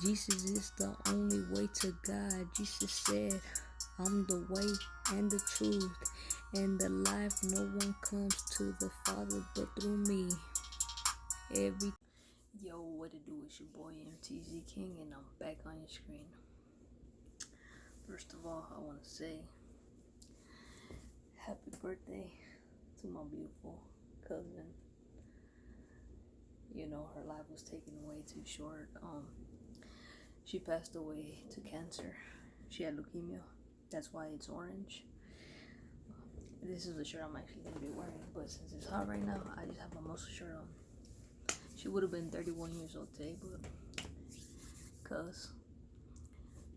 Jesus is the only way to God. Jesus said, I'm the way and the truth and the life. No one comes to the Father but through me. Every Yo, what it do? It's your boy MTZKING, and I'm back on your screen. First of all, I want to say happy birthday to my beautiful cousin. You know, her life was taken way too short. She passed away to cancer. She had leukemia. That's why it's orange. This is the shirt I'm actually gonna be wearing, but since it's hot right now, I just have my muscle shirt on. She would have been 31 years old today, but cause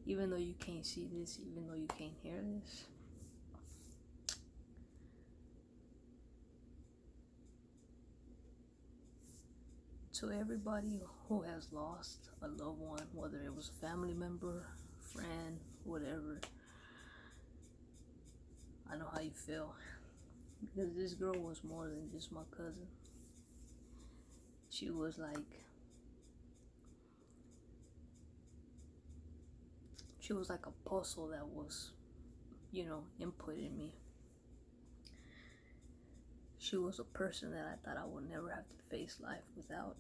even though you can't see this, even though you can't hear this, to everybody who has lost a loved one, whether it was a family member, friend, whatever, I know how you feel, because this girl was more than just my cousin. She was like a puzzle that was, input in me. She was a person that I thought I would never have to face life without.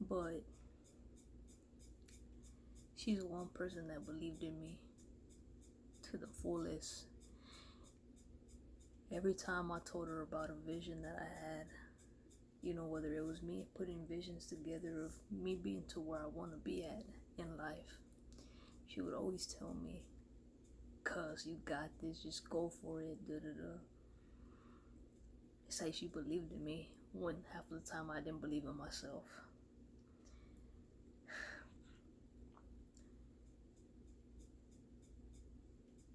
But she's one person that believed in me to the fullest. Every time I told her about a vision that I had, whether it was me putting visions together of me being to where I want to be at in life, she would always tell me, "Cuz you got this, just go for it, da da da." It's like she believed in me when half of the time I didn't believe in myself.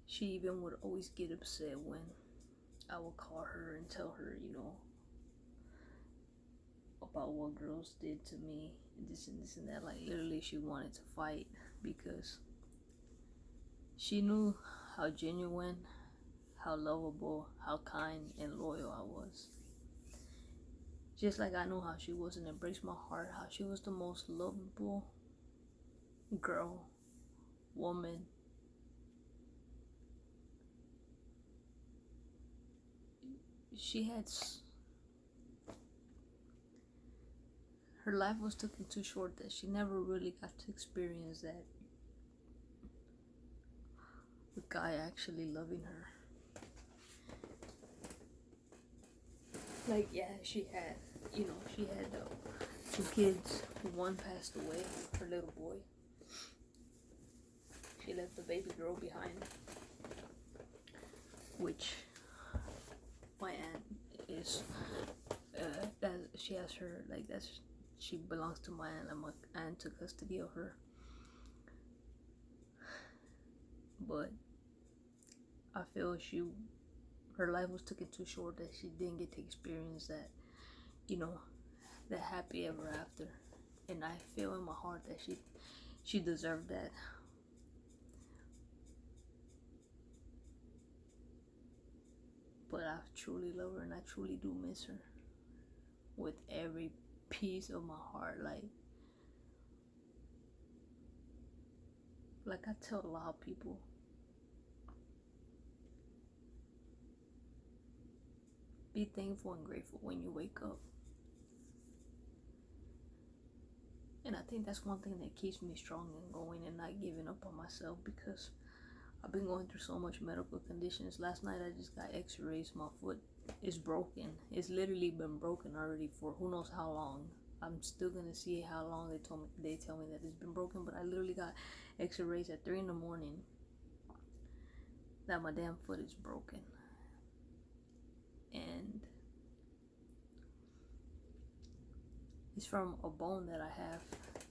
She even would always get upset when I would call her and tell her, about what girls did to me, and this and this and that. Like, literally, she wanted to fight because she knew how genuine, how lovable, how kind and loyal I was. Just like I knew how she was and embraced my heart, how she was the most lovable girl, woman. She had her life was taken too short that she never really got to experience that, the guy actually loving her. Like, yeah, she had, she had 2 kids. One passed away, her little boy. She left the baby girl behind, which my aunt is, that she has her, like, she belongs to my aunt, and my aunt took custody of her. But I feel her life was taken too short that she didn't get to experience that, that happy ever after. And I feel in my heart that she deserved that. But I truly love her and I truly do miss her with every piece of my heart. Like I tell a lot of people, be thankful and grateful when you wake up. And I think that's one thing that keeps me strong and going and not giving up on myself, because I've been going through so much medical conditions. Last night I just got x-rays. My foot is broken. It's literally been broken already for who knows how long. I'm still gonna see how long they tell me that it's been broken, but I literally got x-rays at 3 a.m. that my damn foot is broken. And it's from a bone that I have,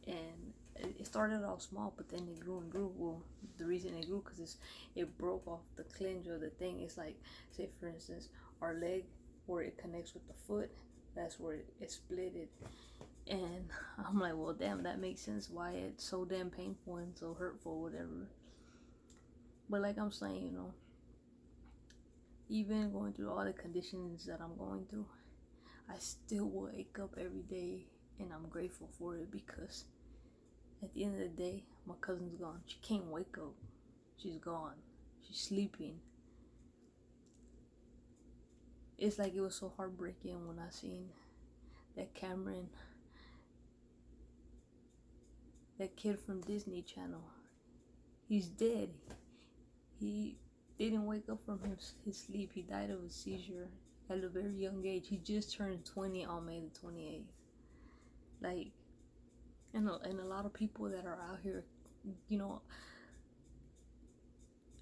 and it started off small, but then it grew and grew. Well, the reason it grew because it broke off the clinch or the thing. It's like, say for instance, our leg where it connects with the foot, that's where it split it. And I'm like, well, damn, that makes sense why it's so damn painful and so hurtful, whatever. But like I'm saying, even going through all the conditions that I'm going through, I still wake up every day and I'm grateful for it, because at the end of the day, my cousin's gone. She can't wake up. She's gone. She's sleeping. It's like it was so heartbreaking when I seen that Cameron, that kid from Disney Channel, he's dead. He didn't wake up from his sleep. He died of a seizure at a very young age. He just turned 20 on May the 28th. Like, and a lot of people that are out here, you know,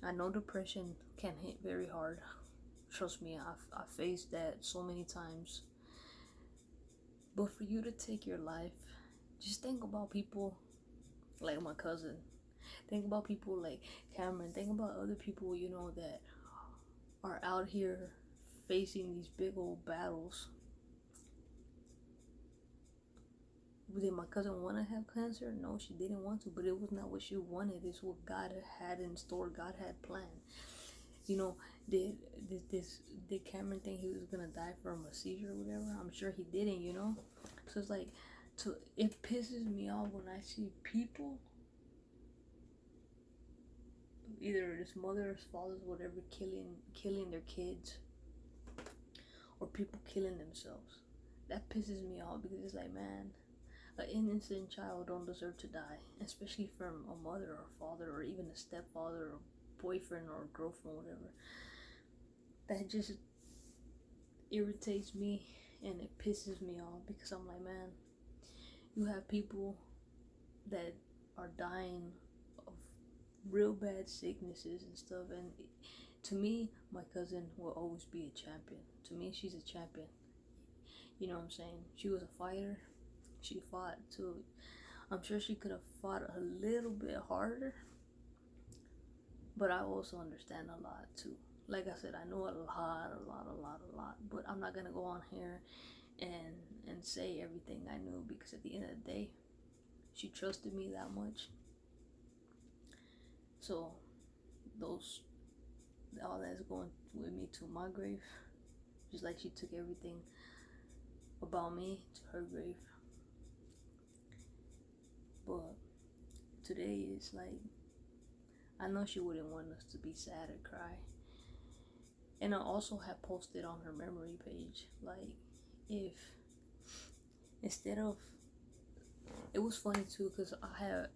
I know depression can hit very hard. Trust me, I've faced that so many times. But for you to take your life, just think about people like my cousin. Think about people like Cameron. Think about other people, you know, that are out here facing these big old battles. Did my cousin want to have cancer? No, she didn't want to, but it was not what she wanted. It's what God had in store. God had planned. You know, did Cameron think he was gonna die from a seizure or whatever? I'm sure he didn't, you know. So it's like, it pisses me off when I see people, either his mothers, fathers, whatever, killing their kids, or people killing themselves. That pisses me off, because it's like, man, an innocent child don't deserve to die, especially from a mother or father, or even a stepfather or boyfriend or girlfriend, whatever. That just irritates me and it pisses me off, because I'm like, man, you have people that are dying of real bad sicknesses and stuff, and to me, my cousin will always be a champion. To me, she's a champion. You know what I'm saying? She was a fighter. She fought too. I'm sure she could have fought a little bit harder, but I also understand a lot too. Like I said, I know a lot, but I'm not gonna go on here and say everything I knew, because at the end of the day, she trusted me that much. So all that's going with me to my grave, just like she took everything about me to her grave. But today is like, I know she wouldn't want us to be sad or cry. And I also have posted on her memory page, like, if instead of, it was funny too, because I had,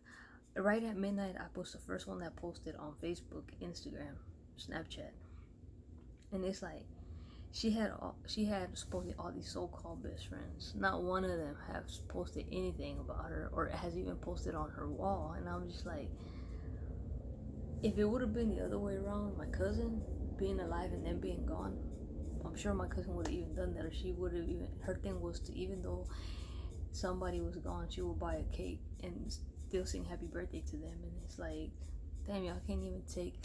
right at midnight, I posted the first one that posted on Facebook, Instagram, Snapchat, and it's like, she had supposedly all these so-called best friends. Not one of them has posted anything about her, or has even posted on her wall. And I'm just like, if it would have been the other way around, my cousin being alive and then being gone, I'm sure my cousin would have even done that, or she would have even, her thing was to, even though somebody was gone, she would buy a cake and still sing happy birthday to them. And it's like, damn, y'all can't even take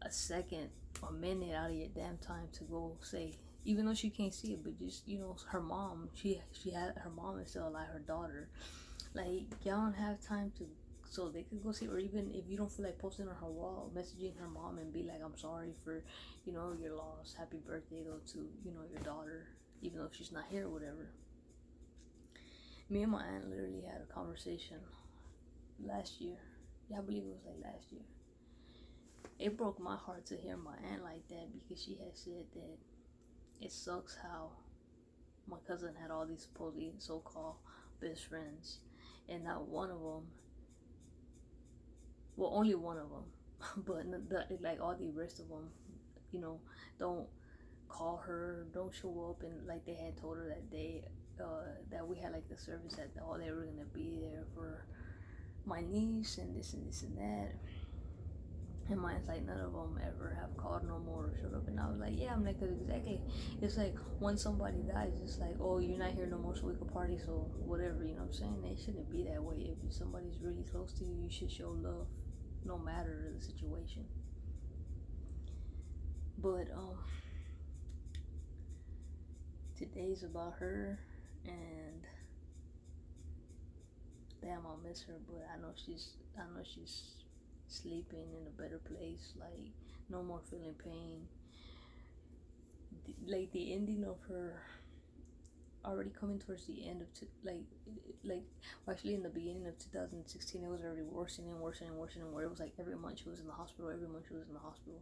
a second, a minute out of your damn time to go say, even though she can't see it, but just, you know, her mom, she had, her mom is still alive, her daughter, like, y'all don't have time to, so they could go see, or even if you don't feel like posting on her wall, messaging her mom and be like, I'm sorry for, you know, your loss, happy birthday though to, you know, your daughter, even though she's not here or whatever. Me and my aunt literally had a conversation last year. Yeah, I believe it was like last year. It broke my heart to hear my aunt like that, because she had said that it sucks how my cousin had all these supposedly so-called best friends, and not one of them, well, only one of them, but like all the rest of them, you know, don't call her, don't show up, and like they had told her that day that we had like the service, that they were gonna be there for my niece and this and this and that. And mine's like, none of them ever have called no more or showed up. And I was like, yeah, I'm like, cause exactly. It's like when somebody dies, it's like, oh, you're not here no more, so we could party, so whatever, you know what I'm saying? It shouldn't be that way. If somebody's really close to you, you should show love, no matter the situation. But today's about her, and damn, I'll miss her. But I know she's sleeping in a better place, like no more feeling pain. Like the ending of her already coming towards the end of actually in the beginning of 2016, it was already worsening and worsening and worsening, where it was like every month she was in the hospital, every month she was in the hospital.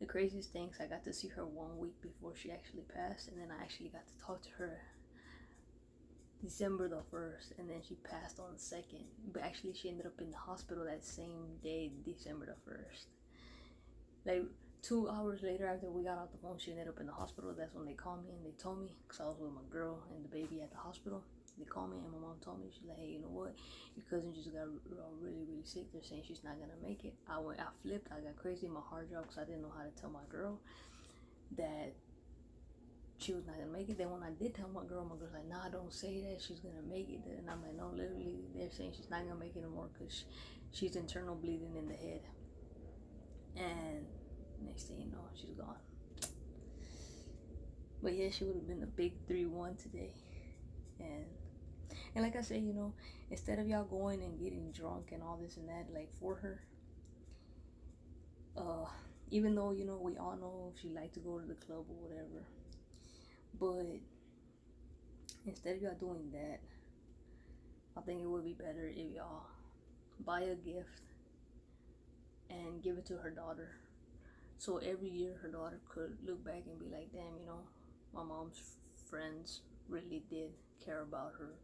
The craziest thing is I got to see her 1 week before she actually passed, and then I actually got to talk to her December the 1st, and then she passed on the 2nd. But actually she ended up in the hospital that same day, December the 1st. Like 2 hours later after we got off the phone, she ended up in the hospital. That's when they called me and they told me, because I was with my girl and the baby at the hospital. They called me and my mom told me, she's like, hey, you know what, your cousin just got really sick. They're saying she's not gonna make it. I flipped, I got crazy, my heart dropped, because I didn't know how to tell my girl that she was not gonna make it. Then when I did tell my girl's like, nah, don't say that, she's gonna make it. And I'm like, no, literally they're saying she's not gonna make it anymore because she's internal bleeding in the head. And next thing you know, she's gone. But yeah, she would have been a big 3-1 today. And like I said, you know, instead of y'all going and getting drunk and all this and that, like, for her, even though, you know, we all know she liked to go to the club or whatever, but instead of y'all doing that, I think it would be better if y'all buy a gift and give it to her daughter, so every year her daughter could look back and be like, damn, you know, my mom's friends really did care about her,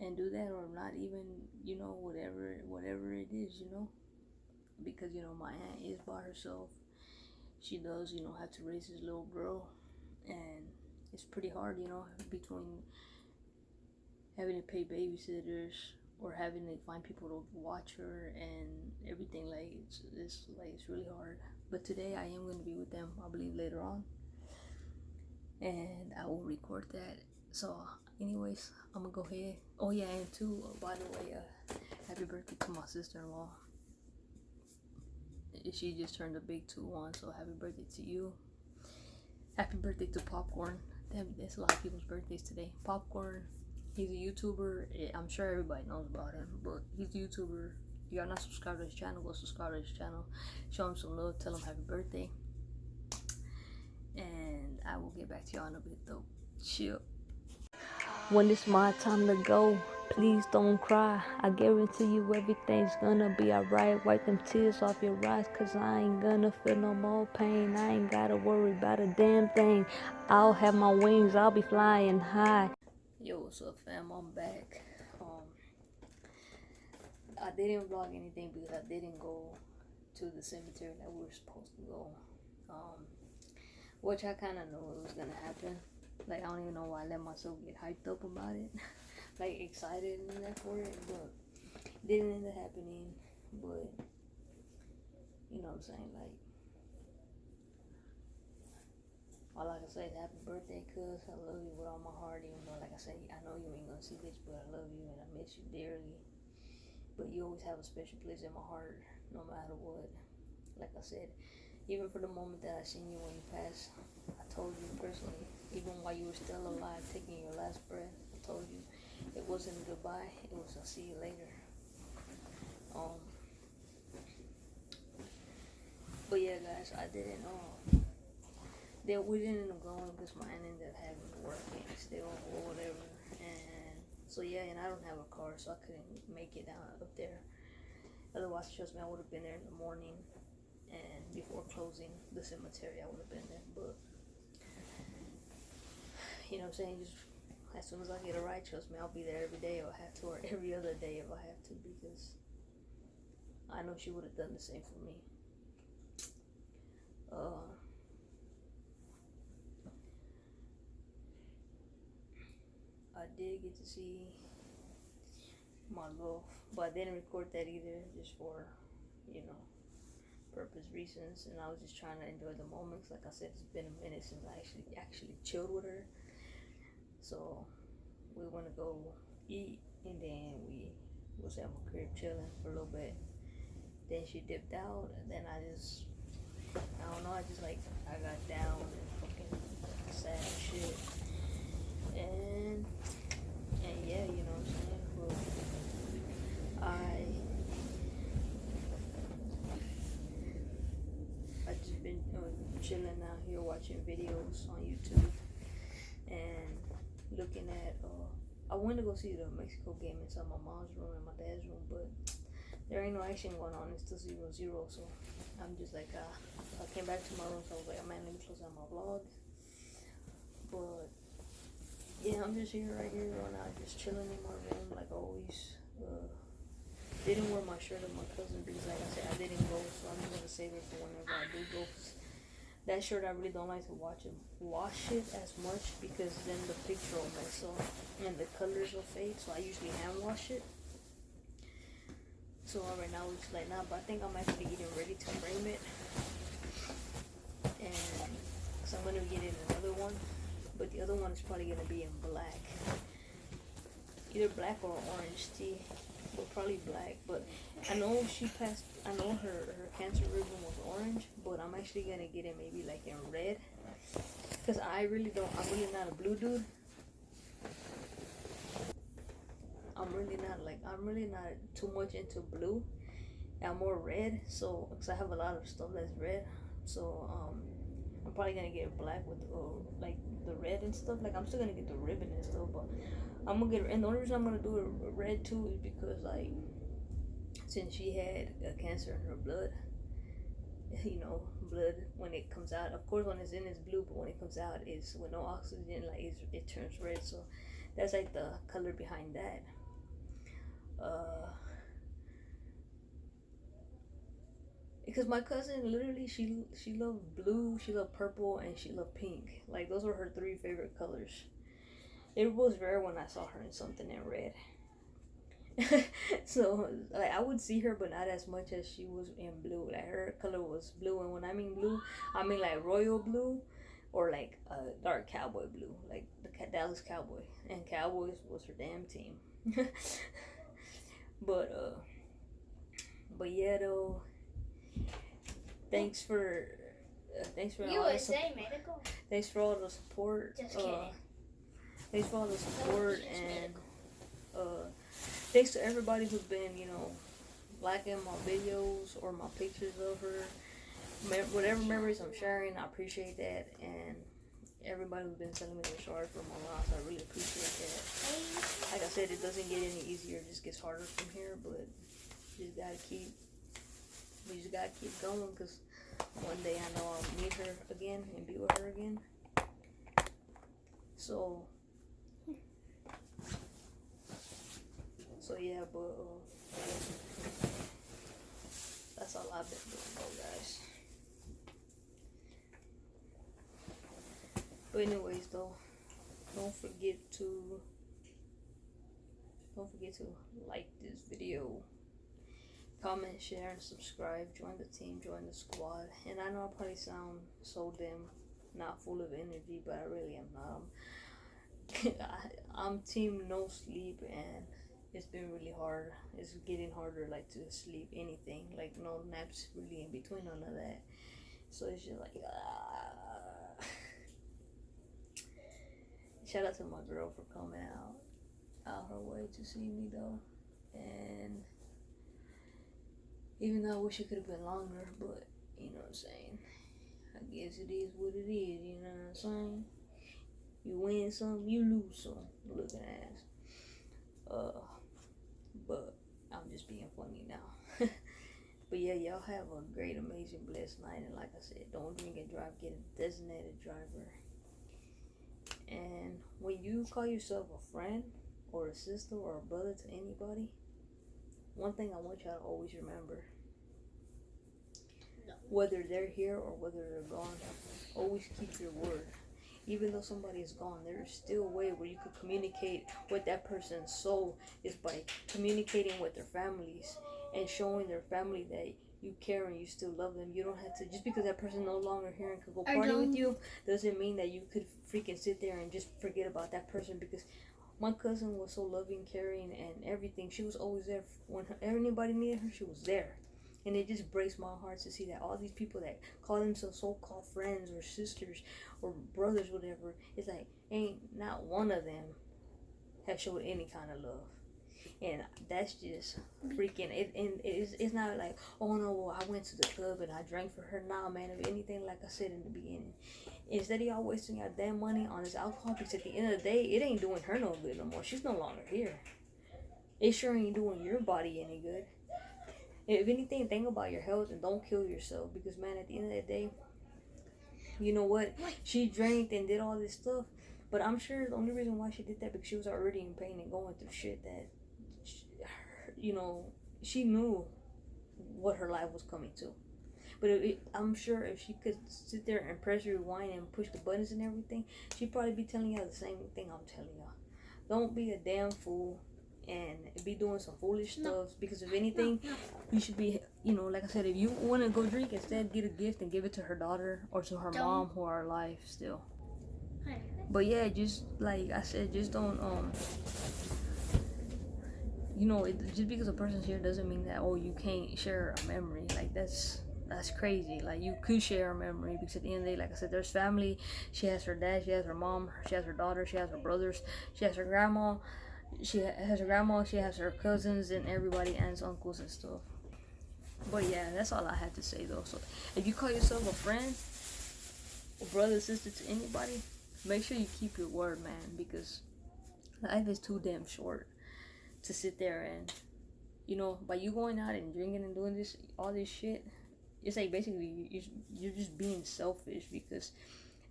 and do that, or not even, you know, whatever it is, you know, because, you know, my aunt is by herself. She does, you know, have to raise this little girl, and it's pretty hard, you know, between having to pay babysitters or having to find people to watch her and everything. Like, it's really hard. But today I am going to be with them, I believe, later on, and I will record that. So anyways, I'm gonna go ahead. Oh yeah, and too, by the way, happy birthday to my sister-in-law. She just turned a big 2-1, so happy birthday to you. Happy birthday to Popcorn. Damn, there's a lot of people's birthdays today. Popcorn, he's a YouTuber. I'm sure everybody knows about him, but he's a YouTuber. If you're not subscribed to his channel, go subscribe to his channel. Show him some love, tell him happy birthday. And I will get back to y'all in a bit though. Chill. When it's my time to go, please don't cry. I guarantee you everything's gonna be alright. Wipe them tears off your eyes, cause I ain't gonna feel no more pain. I ain't gotta worry about a damn thing. I'll have my wings, I'll be flying high. Yo, what's up, fam? I'm back. I didn't vlog anything because I didn't go to the cemetery that we were supposed to go. Which I kind of knew it was gonna happen. Like, I don't even know why I let myself get hyped up about it. Like, excited and that for it, but it didn't end up happening. But, you know what I'm saying, like, all I can say is happy birthday, cuz I love you with all my heart. Even though, like I say, I know you ain't gonna see this, but I love you and I miss you dearly. But you always have a special place in my heart, no matter what. Like I said, even for the moment that I seen you when you passed, I told you personally, even while you were still alive, taking your last breath, I told you it wasn't a goodbye, it was a see you later. But yeah, guys, I didn't know that we didn't end up going because my aunt ended up having to work still or whatever. And so yeah, and I don't have a car, so I couldn't make it down up there. Otherwise, trust me, I would have been there in the morning, and before closing the cemetery, I would have been there. But you know what I'm saying, just as soon as I get a ride, trust me, I'll be there every day, or have to, or every other day if I have to, because I know she would have done the same for me. I did get to see my love, but I didn't record that either, just for, you know, purpose reasons. And I was just trying to enjoy the moments. Like I said, it's been a minute since I actually chilled with her. So we went to go eat, and then we was at my crib chilling for a little bit. Then she dipped out, and then I don't know, I got down and fucking sad shit. And yeah, you know what I'm saying? Well, I just been watching videos on YouTube and looking at. I went to go see the Mexico game inside my mom's room and my dad's room, but there ain't no action going on. It's still 0-0, so I'm just like, I came back to my room, so I was like, man, let me close out my vlog. But yeah, I'm just right here right now, just chilling in my room like always. Didn't wear my shirt at my cousin because, like I said, I didn't go, so I'm just gonna save it for whenever I do go. That shirt I really don't like to wash it as much because then the picture will mess up and the colors will fade. So I usually hand wash it. So right now it's like now, but I think I'm actually getting ready to frame it, and so I'm gonna get in another one, but the other one is probably gonna be in black, either black or orange tea. But probably black, but I know I know her cancer ribbon was orange, but I'm actually gonna get it maybe like in red, because I'm really not a blue dude. I'm really not too much into blue. I'm more red, so, because I have a lot of stuff that's red, so I'm probably gonna get black with like the red and stuff. Like I'm still gonna get the ribbon and stuff, but I'm gonna get, and the only reason I'm gonna do it red too is because, like, since she had a cancer in her blood, you know, blood when it comes out, of course when it's in it's blue, but when it comes out it's with no oxygen, like it turns red. So that's like the color behind that. Because my cousin literally she loved blue, she loved purple, and she loved pink. Like those were her 3 favorite colors. It was rare when I saw her in something in red. So like I would see her, but not as much as she was in blue. Like her color was blue, and when I mean blue, I mean like royal blue, or like a dark cowboy blue, like the Dallas Cowboy. And Cowboys was her damn team. But yeah though. Thanks for USA Medical. Thanks for all the support. Just kidding. Thanks for all the support, and thanks to everybody who's been, you know, liking my videos or my pictures of her. Whatever memories I'm sharing, I appreciate that. And everybody who's been sending me their sorry for my loss, I really appreciate that. Like I said, it doesn't get any easier; it just gets harder from here. But we just gotta keep going, because one day I know I'll meet her again and be with her again. So yeah, but that's all I've been doing though, guys. But anyways though, don't forget to like this video, comment, share, and subscribe. Join the team, join the squad. And I know I probably sound so damn not full of energy, but I really am not. I'm team no sleep, and it's been really hard. It's getting harder, like, to sleep anything, like no naps really in between, none of that. So it's just like shout out to my girl for coming out her way to see me though. And even though I wish it could have been longer, but you know what I'm saying, I guess it is what it is, you know what I'm saying. You win some, you lose some, looking ass. But I'm just being funny now. But yeah, y'all have a great, amazing, blessed night. And like I said, don't drink and drive, get a designated driver. And when you call yourself a friend or a sister or a brother to anybody, one thing I want y'all to always remember, whether they're here or whether they're gone, always keep your word. Even though somebody is gone, there is still a way where you could communicate with that person's soul, is by communicating with their families and showing their family that you care and you still love them. You don't have to, just because that person no longer here and could go party with you, doesn't mean that you could freaking sit there and just forget about that person. Because my cousin was so loving, caring, and everything. She was always there. When anybody needed her, she was there. And it just breaks my heart to see that all these people that call themselves so-called friends or sisters or brothers, whatever, it's like, ain't not one of them have showed any kind of love. And that's just freaking it. And it's not like, oh no, well, I went to the club and I drank for her. Nah, man, if anything, like I said in the beginning, instead of y'all wasting your damn money on this alcohol, because at the end of the day, it ain't doing her no good no more. She's no longer here. It sure ain't doing your body any good. If anything, think about your health and don't kill yourself, because man, at the end of the day, you know what? She drank and did all this stuff, but I'm sure the only reason why she did that because she was already in pain and going through shit that, you know, she knew what her life was coming to. But I'm sure if she could sit there and press rewind and push the buttons and everything, she'd probably be telling y'all the same thing I'm telling y'all. Don't be a damn fool and be doing some foolish stuff, because if anything, you should be, you know, like I said, if you want to go drink, instead get a gift and give it to her daughter or to her mom who are alive still. But yeah, just like I said, just don't you know, just because a person's here doesn't mean that, oh, you can't share a memory. Like that's crazy. Like you could share a memory, because at the end of the day, like I said, there's family. She has her dad, she has her mom, she has her daughter, she has her brothers, she has her grandma, she has her cousins and everybody, aunts, uncles and stuff. But yeah, that's all I had to say though. So if you call yourself a friend, a brother, sister to anybody, make sure you keep your word, man, because life is too damn short to sit there and, you know, by you going out and drinking and doing this, all this shit, it's like basically you're just being selfish, because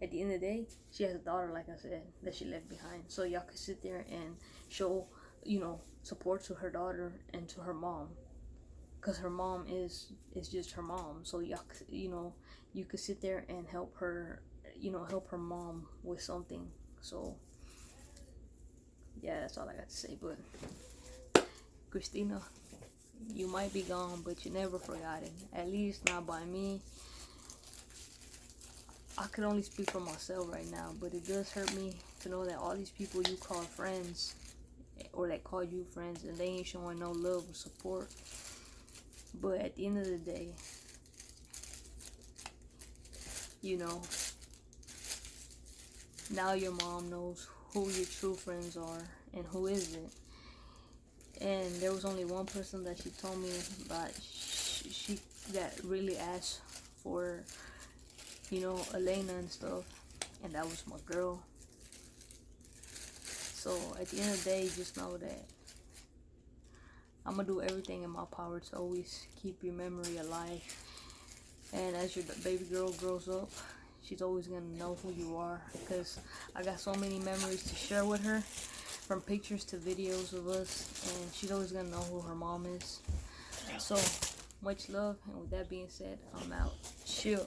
at the end of the day, she has a daughter, like I said, that she left behind. So y'all could sit there and show, you know, support to her daughter and to her mom, because her mom is just her mom. So y'all, you know, you could sit there and help her, you know, help her mom with something. So yeah, that's all I got to say. But Christina, you might be gone, but you're never forgotten. At least not by me. I could only speak for myself right now, but it does hurt me to know that all these people you call friends, or that call you friends, and they ain't showing no love or support. But at the end of the day, you know, now your mom knows who your true friends are and who isn't. And there was only one person that she told me about, she that really asked for, you know, Elena and stuff, and that was my girl. So at the end of the day, just know that I'm gonna do everything in my power to always keep your memory alive. And as your baby girl grows up, she's always gonna know who you are, because I got so many memories to share with her, from pictures to videos of us, and she's always gonna know who her mom is. So much love, and with that being said, I'm out. Chill.